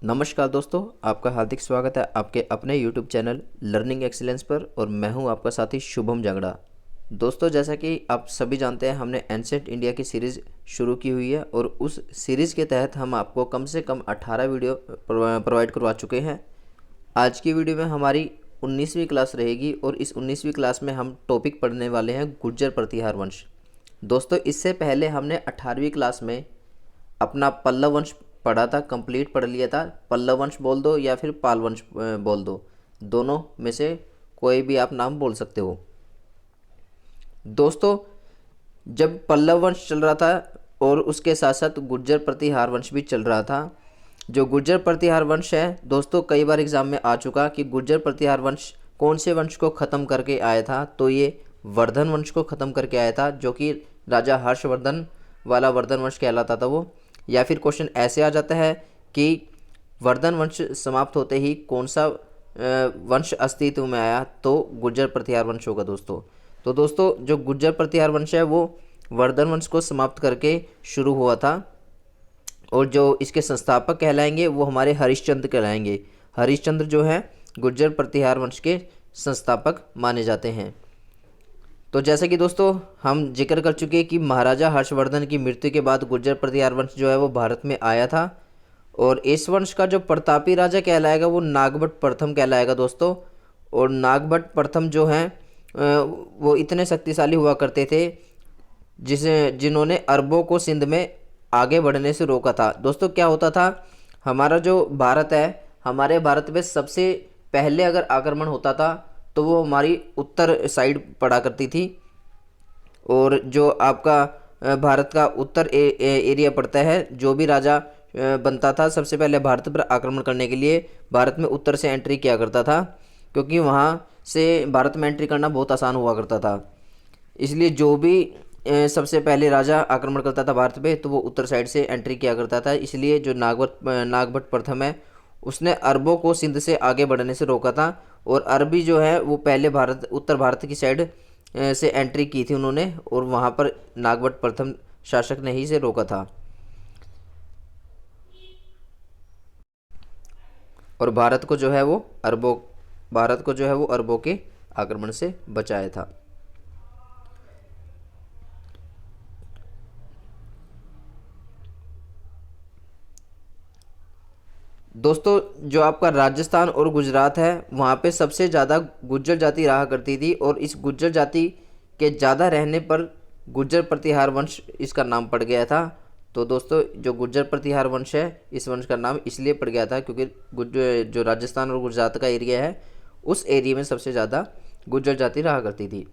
नमस्कार दोस्तों, आपका हार्दिक स्वागत है आपके अपने YouTube चैनल लर्निंग एक्सीलेंस पर। और मैं हूं आपका साथी शुभम जांगड़ा। दोस्तों, जैसा कि आप सभी जानते हैं, हमने एंशिएंट इंडिया की सीरीज़ शुरू की हुई है और उस सीरीज़ के तहत हम आपको कम से कम 18 वीडियो प्रोवाइड करवा चुके हैं। आज की वीडियो में हमारी 19वीं क्लास रहेगी और इस 19वीं क्लास में हम टॉपिक पढ़ने वाले हैं गुर्जर प्रतिहार वंश। दोस्तों, इससे पहले हमने 18वीं क्लास में अपना पल्लव वंश पढ़ा था, कंप्लीट पढ़ लिया था। पल्लव वंश बोल दो या फिर पाल वंश बोल दो, दोनों में से कोई भी आप नाम बोल सकते हो। दोस्तों, जब पल्लव वंश चल रहा था और उसके साथ साथ गुर्जर प्रतिहार वंश भी चल रहा था। जो गुर्जर प्रतिहार वंश है दोस्तों, कई बार एग्जाम में आ चुका कि गुर्जर प्रतिहार वंश कौन से वंश को ख़त्म करके आया था, तो ये वर्धन वंश को ख़त्म करके आया था, जो कि राजा हर्षवर्धन वाला वर्धन वंश कहलाता था वो। या फिर क्वेश्चन ऐसे आ जाता है कि वर्धन वंश समाप्त होते ही कौन सा वंश अस्तित्व में आया, तो गुर्जर प्रतिहार वंश होगा दोस्तों। तो दोस्तों, जो गुर्जर प्रतिहार वंश है वो वर्धन वंश को समाप्त करके शुरू हुआ था और जो इसके संस्थापक कहलाएंगे वो हमारे हरिश्चंद्र कहलाएंगे। हरिश्चंद्र जो है गुर्जर प्रतिहार वंश के संस्थापक माने जाते हैं। तो जैसे कि दोस्तों हम जिक्र कर चुके कि महाराजा हर्षवर्धन की मृत्यु के बाद गुर्जर प्रतिहार वंश जो है वो भारत में आया था और इस वंश का जो प्रतापी राजा कहलाएगा वो नागभट्ट प्रथम कहलाएगा दोस्तों। और नागभट्ट प्रथम जो हैं वो इतने शक्तिशाली हुआ करते थे जिन्होंने अरबों को सिंध में आगे बढ़ने से रोका था। दोस्तों, क्या होता था, हमारा जो भारत है, हमारे भारत में सबसे पहले अगर आक्रमण होता था तो वो हमारी उत्तर साइड पड़ा करती थी। और जो आपका भारत का उत्तर एरिया पड़ता है, जो भी राजा बनता था सबसे पहले भारत पर आक्रमण करने के लिए भारत में उत्तर से एंट्री किया करता था, क्योंकि वहाँ से भारत में एंट्री करना बहुत आसान हुआ करता था। इसलिए जो भी सबसे पहले राजा आक्रमण करता था भारत पे, तो वो उत्तर साइड से एंट्री किया करता था। इसलिए जो नागभट्ट प्रथम है उसने अरबों को सिंध से आगे बढ़ने से रोका था। और अरबी जो है वो पहले उत्तर भारत की साइड से एंट्री की थी उन्होंने, और वहाँ पर नागभट्ट प्रथम शासक ने ही से रोका था और भारत को जो है वो अरबों के आक्रमण से बचाया था। दोस्तों, जो आपका राजस्थान और गुजरात है वहाँ पे सबसे ज़्यादा गुर्जर जाति रहा करती थी और इस गुर्जर जाति के ज़्यादा रहने पर गुर्जर प्रतिहार वंश इसका नाम पड़ गया था। तो दोस्तों, जो गुर्जर प्रतिहार वंश है इस वंश का नाम इसलिए पड़ गया था क्योंकि जो राजस्थान और गुजरात का एरिया है उस एरिया में सबसे ज़्यादा गुर्जर जाति रहा करती थी।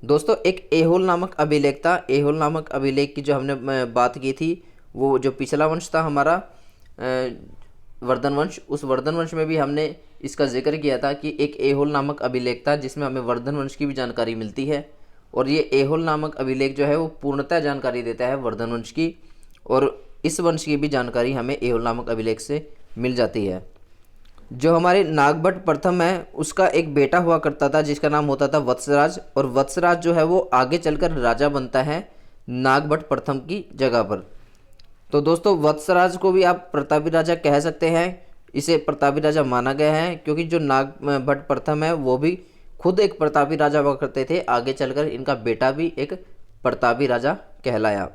दोस्तों, एक एहोल नामक अभिलेख था। एहोल नामक अभिलेख की जो हमने बात की थी, वो जो पिछला वंश था हमारा वर्धन वंश, उस वर्धन वंश में भी हमने इसका जिक्र किया था कि एक एहोल नामक अभिलेख था जिसमें हमें वर्धन वंश की भी जानकारी मिलती है। और ये एहोल नामक अभिलेख जो है वो पूर्णतः जानकारी देता है वर्धन वंश की, और इस वंश की भी जानकारी हमें एहोल नामक अभिलेख से मिल जाती है। जो हमारे नागभट्ट प्रथम है उसका एक बेटा हुआ करता था जिसका नाम होता था वत्सराज, और वत्सराज जो है वो आगे चलकर राजा बनता है नागभट्ट प्रथम की जगह पर। तो दोस्तों, वत्सराज को भी आप प्रतापी राजा कह सकते हैं, इसे प्रतापी राजा माना गया है क्योंकि जो नागभट्ट प्रथम है वो भी खुद एक प्रतापी राजा हुआ करते थे। आगे चलकर इनका बेटा भी एक प्रतापी राजा कहलाया।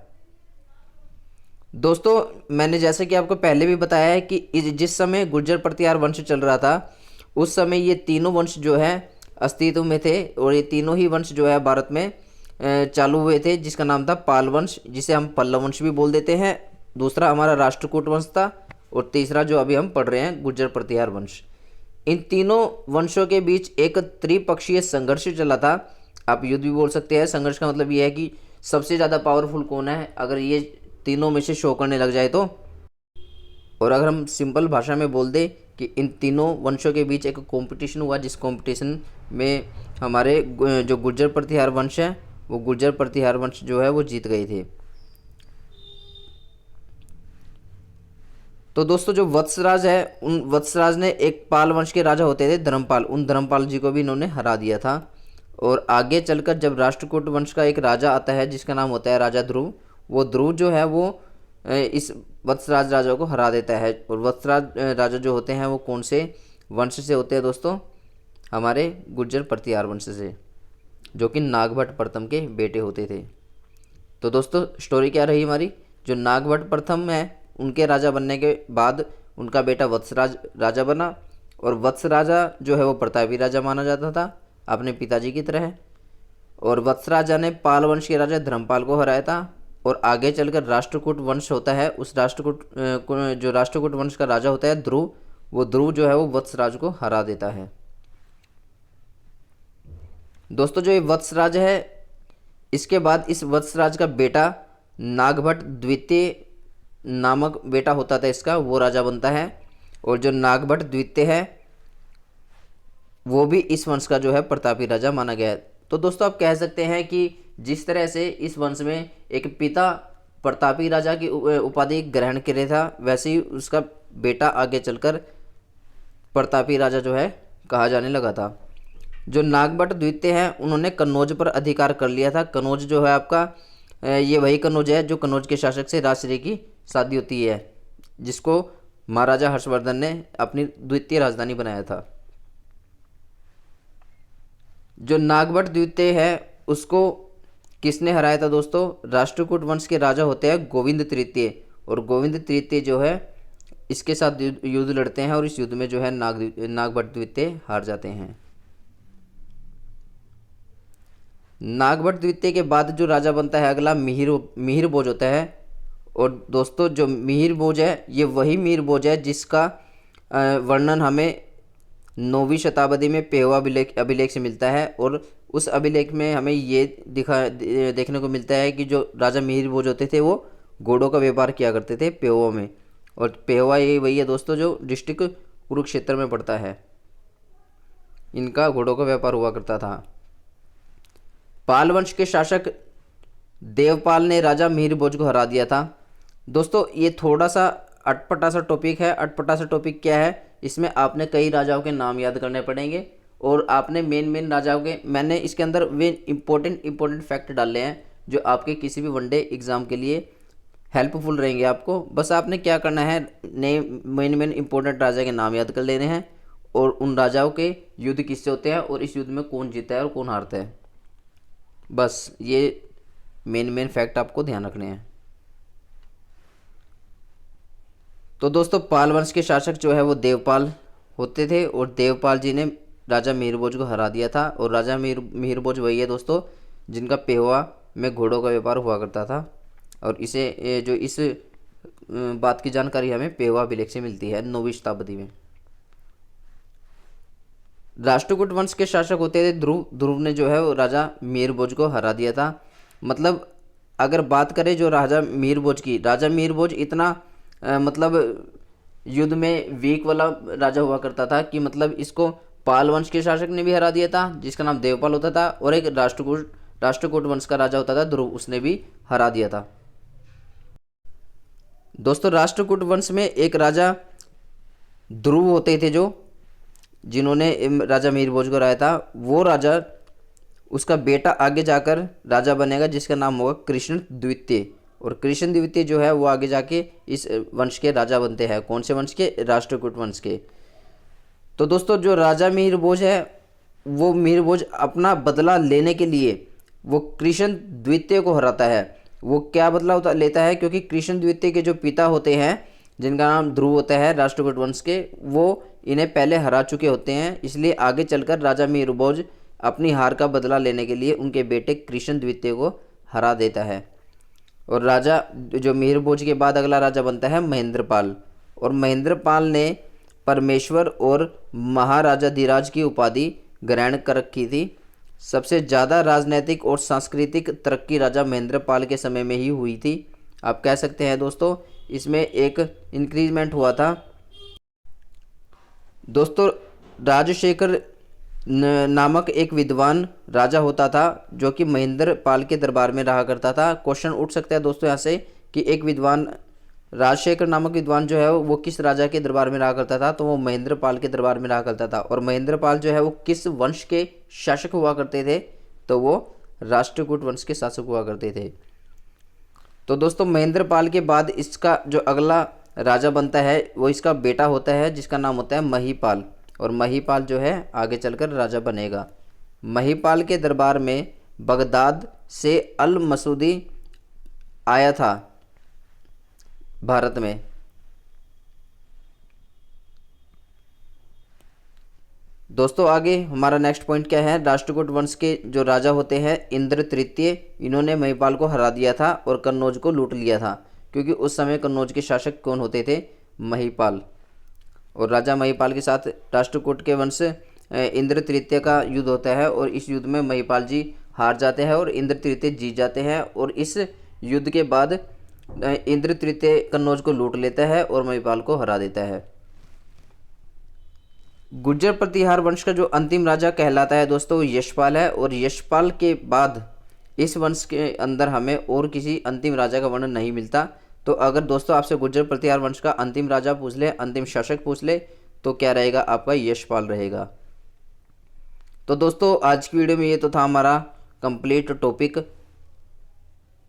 दोस्तों, मैंने जैसे कि आपको पहले भी बताया है कि जिस समय गुर्जर प्रतिहार वंश चल रहा था उस समय ये तीनों वंश जो है अस्तित्व में थे और ये तीनों ही वंश जो है भारत में चालू हुए थे, जिसका नाम था पाल वंश, जिसे हम पल्लव वंश भी बोल देते हैं। दूसरा हमारा राष्ट्रकूट वंश था और तीसरा जो अभी हम पढ़ रहे हैं गुर्जर प्रतिहार वंश। इन तीनों वंशों के बीच एक त्रिपक्षीय संघर्ष चला था। आप युद्ध भी बोल सकते हैं। संघर्ष का मतलब ये है कि सबसे ज़्यादा पावरफुल कौन है अगर ये तीनों में से शो करने लग जाए तो। और अगर हम सिंपल भाषा में बोल दें कि इन तीनों वंशों के बीच एक कंपटीशन हुआ, जिस कंपटीशन में हमारे जो गुर्जर प्रतिहार वंश है वो गुर्जर प्रतिहार वंश जो है वो जीत गए थे। तो दोस्तों, जो वत्सराज है उन वत्सराज ने एक पाल वंश के राजा होते थे धर्मपाल, उन धर्मपाल जी को भी इन्होंने हरा दिया था। और आगे चलकर जब राष्ट्रकूट वंश का एक राजा आता है जिसका नाम होता है राजा ध्रुव, वो ध्रुव जो है वो इस वत्सराज राजा को हरा देता है। और वत्सराज राजा जो होते हैं वो कौन से वंश से होते हैं दोस्तों? हमारे गुर्जर प्रतिहार वंश से, जो कि नागभट्ट प्रथम के बेटे होते थे। तो दोस्तों स्टोरी क्या रही हमारी? जो नागभट्ट प्रथम है उनके राजा बनने के बाद उनका बेटा वत्सराज राजा बना, और वत्स राजा जो है वो प्रतापी राजा माना जाता था अपने पिताजी की तरह। और वत्स राजा ने पाल वंश के राजा धर्मपाल को हराया था, और आगे चलकर राष्ट्रकूट वंश होता है, उस जो राष्ट्रकूट वंश का राजा होता है ध्रुव, वो ध्रुव जो है वो वत्सराज को हरा देता है। दोस्तों जो ये वत्सराज है, इसके बाद इस वत्सराज का बेटा नागभट्ट द्वितीय नामक बेटा होता था इसका, वो राजा बनता है। और जो नागभट्ट द्वितीय है वो भी इस वंश का जो है प्रतापी राजा माना गया है। तो दोस्तों आप कह सकते हैं कि जिस तरह से इस वंश में एक पिता प्रतापी राजा की उपाधि ग्रहण करे था, वैसे ही उसका बेटा आगे चलकर प्रतापी राजा जो है कहा जाने लगा था। जो नागभट्ट द्वितीय हैं उन्होंने कन्नौज पर अधिकार कर लिया था। कन्नौज जो है आपका ये वही कन्नौज है जो कन्नौज के शासक से राजश्री की शादी होती है, जिसको महाराजा हर्षवर्धन ने अपनी द्वितीय राजधानी बनाया था। जो नागभट्ट द्वितीय है उसको किसने हराया था दोस्तों? राष्ट्रकूट वंश के राजा होते हैं गोविंद तृतीय, और गोविंद तृतीय जो है इसके साथ युद्ध लड़ते हैं, और इस युद्ध में जो है नागभट्ट द्वितीय हार जाते हैं। नागभट्ट द्वितीय के बाद जो राजा बनता है अगला मिहिर भोज होता है। और दोस्तों जो मिहिर भोज है ये वही मिहिर भोज है जिसका वर्णन हमें 9वीं शताब्दी में पेहवा अभिलेख से मिलता है। और उस अभिलेख में हमें ये देखने को मिलता है कि जो राजा मिहिर भोज होते थे वो घोड़ों का व्यापार किया करते थे पेहवा में। और पेहवा ये वही है दोस्तों जो डिस्ट्रिक्ट कुरुक्षेत्र में पड़ता है, इनका घोड़ों का व्यापार हुआ करता था। पाल वंश के शासक देवपाल ने राजा मिहिर भोज को हरा दिया था। दोस्तों ये थोड़ा सा अटपटा सा टॉपिक है। अटपटा सा टॉपिक क्या है? इसमें आपने कई राजाओं के नाम याद करने पड़ेंगे, और आपने मेन राजाओं के, मैंने इसके अंदर वे इंपॉर्टेंट फैक्ट डाले हैं जो आपके किसी भी वनडे एग्जाम के लिए हेल्पफुल रहेंगे आपको। बस आपने क्या करना है, नए मेन इंपॉर्टेंट राजा के नाम याद कर लेने हैं, और उन राजाओं के युद्ध किससे होते हैं और इस युद्ध में कौन जीता है और कौन हारता है। बस ये मेन फैक्ट आपको ध्यान रखने हैं। तो दोस्तों पाल वंश के शासक जो है वो देवपाल होते थे, और देवपाल जी ने राजा मिहिर भोज को हरा दिया था। और राजा मिहिर भोज वही है दोस्तों जिनका पेहवा में घोड़ों का व्यापार हुआ करता था। और इस बात की जानकारी हमें पेहवा अभिलेख से मिलती है 9वीं शताब्दी में। राष्ट्रकूट वंश के शासक होते थे ध्रुव ने जो है वो राजा मिहिर भोज को हरा दिया था। मतलब अगर बात करें जो राजा मिहिर भोज की, राजा मिहिर भोज इतना मतलब युद्ध में वीक वाला राजा हुआ करता था कि मतलब इसको पाल वंश के शासक ने भी हरा दिया था जिसका नाम देवपाल होता था, और एक राष्ट्रकूट वंश का राजा होता था ध्रुव, उसने भी हरा दिया था। दोस्तों राष्ट्रकूट वंश में एक राजा ध्रुव होते थे जो जिन्होंने राजा मिहिर भोज को हराया था। वो राजा, उसका बेटा आगे जाकर राजा बनेगा जिसका नाम होगा कृष्ण द्वितीय, और कृष्ण द्वितीय जो है वो आगे जाके इस वंश के राजा बनते हैं। कौन से वंश के? राष्ट्रकूट वंश के। तो दोस्तों जो राजा मिहिर भोज है वो मिहिर भोज अपना बदला लेने के लिए वो कृष्ण द्वितीय को हराता है। वो क्या बदला लेता है? क्योंकि कृष्ण द्वितीय के जो पिता होते हैं जिनका नाम ध्रुव होता है राष्ट्रकूट वंश के, वो इन्हें पहले हरा चुके होते हैं, इसलिए आगे चलकर राजा मिहिर भोज अपनी हार का बदला लेने के लिए उनके बेटे कृष्ण द्वितीय को हरा देता है। और राजा जो मिहिर भोज के बाद अगला राजा बनता है महेंद्रपाल, और महेंद्रपाल ने परमेश्वर और महाराजाधिराज की उपाधि ग्रहण कर रखी थी। सबसे ज़्यादा राजनीतिक और सांस्कृतिक तरक्की राजा महेंद्रपाल के समय में ही हुई थी। आप कह सकते हैं दोस्तों इसमें एक इंक्रीजमेंट हुआ था। दोस्तों राजशेखर नामक एक विद्वान राजा होता था जो कि महेंद्रपाल के दरबार में रहा करता था। क्वेश्चन उठ सकता है दोस्तों यहाँ से कि एक विद्वान राजशेखर नामक विद्वान जो है वो किस राजा के दरबार में रहा करता था? तो वो महेंद्रपाल के दरबार में रहा करता था। और महेंद्रपाल जो है वो किस वंश के शासक हुआ करते थे? तो वो राष्ट्रकूट वंश के शासक हुआ करते थे। तो दोस्तों महेंद्रपाल के बाद इसका जो अगला राजा बनता है वो इसका बेटा होता है, जिसका नाम होता है महीपाल। और महीपाल जो है आगे चलकर राजा बनेगा। महीपाल के दरबार में बगदाद से अल मसूदी आया था भारत में। दोस्तों आगे हमारा नेक्स्ट पॉइंट क्या है, राष्ट्रकूट वंश के जो राजा होते हैं इंद्र तृतीय, इन्होंने महिपाल को हरा दिया था और कन्नौज को लूट लिया था, क्योंकि उस समय कन्नौज के शासक कौन होते थे, महिपाल। और राजा महिपाल के साथ राष्ट्रकूट के वंश इंद्र तृतीय का युद्ध होता है और इस युद्ध में महिपाल जी हार जाते हैं और इंद्र तृतीय जीत जाते हैं। और इस युद्ध के बाद इंद्र तृतीय कन्नौज को लूट लेता है और महिपाल को हरा देता है। गुर्जर प्रतिहार वंश का जो अंतिम राजा कहलाता है दोस्तों यशपाल है। और यशपाल के बाद इस वंश के अंदर हमें और किसी अंतिम राजा का वर्णन नहीं मिलता। तो अगर दोस्तों आपसे गुर्जर प्रतिहार वंश का अंतिम राजा पूछ ले, अंतिम शासक पूछ ले, तो क्या रहेगा, आपका यशपाल रहेगा। तो दोस्तों आज की वीडियो में ये तो था हमारा कंप्लीट टॉपिक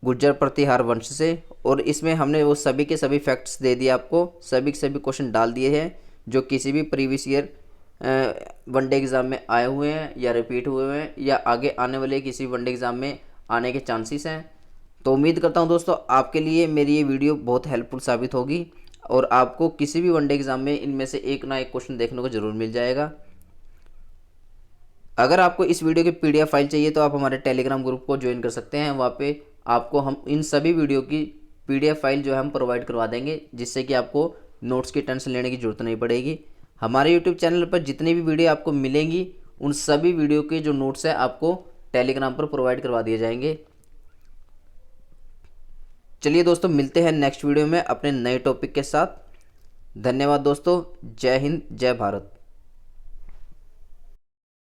गुर्जर प्रतिहार वंश से। और इसमें हमने वो सभी के सभी फैक्ट्स दे दिए आपको, सभी के सभी क्वेश्चन डाल दिए हैं जो किसी भी प्रीवियस ईयर वनडे एग्ज़ाम में आए हुए हैं या रिपीट हुए हैं या आगे आने वाले किसी वनडे एग्ज़ाम में आने के चांसेस हैं। तो उम्मीद करता हूं दोस्तों आपके लिए मेरी ये वीडियो बहुत हेल्पफुल साबित होगी और आपको किसी भी वनडे एग्ज़ाम में इनमें से एक ना एक क्वेश्चन देखने को ज़रूर मिल जाएगा। अगर आपको इस वीडियो की PDF फाइल चाहिए तो आप हमारे टेलीग्राम ग्रुप को ज्वाइन कर सकते हैं। वहाँ पे आपको हम इन सभी वीडियो की PDF फाइल जो है हम प्रोवाइड करवा देंगे, जिससे कि आपको नोट्स की टेंशन लेने की ज़रूरत नहीं पड़ेगी। हमारे यूट्यूब चैनल पर जितनी भी वीडियो आपको मिलेंगी उन सभी वीडियो के जो नोट्स हैं आपको टेलीग्राम पर प्रोवाइड करवा दिए जाएंगे। चलिए दोस्तों मिलते हैं नेक्स्ट वीडियो में अपने नए टॉपिक के साथ। धन्यवाद दोस्तों, जय हिंद, जय भारत।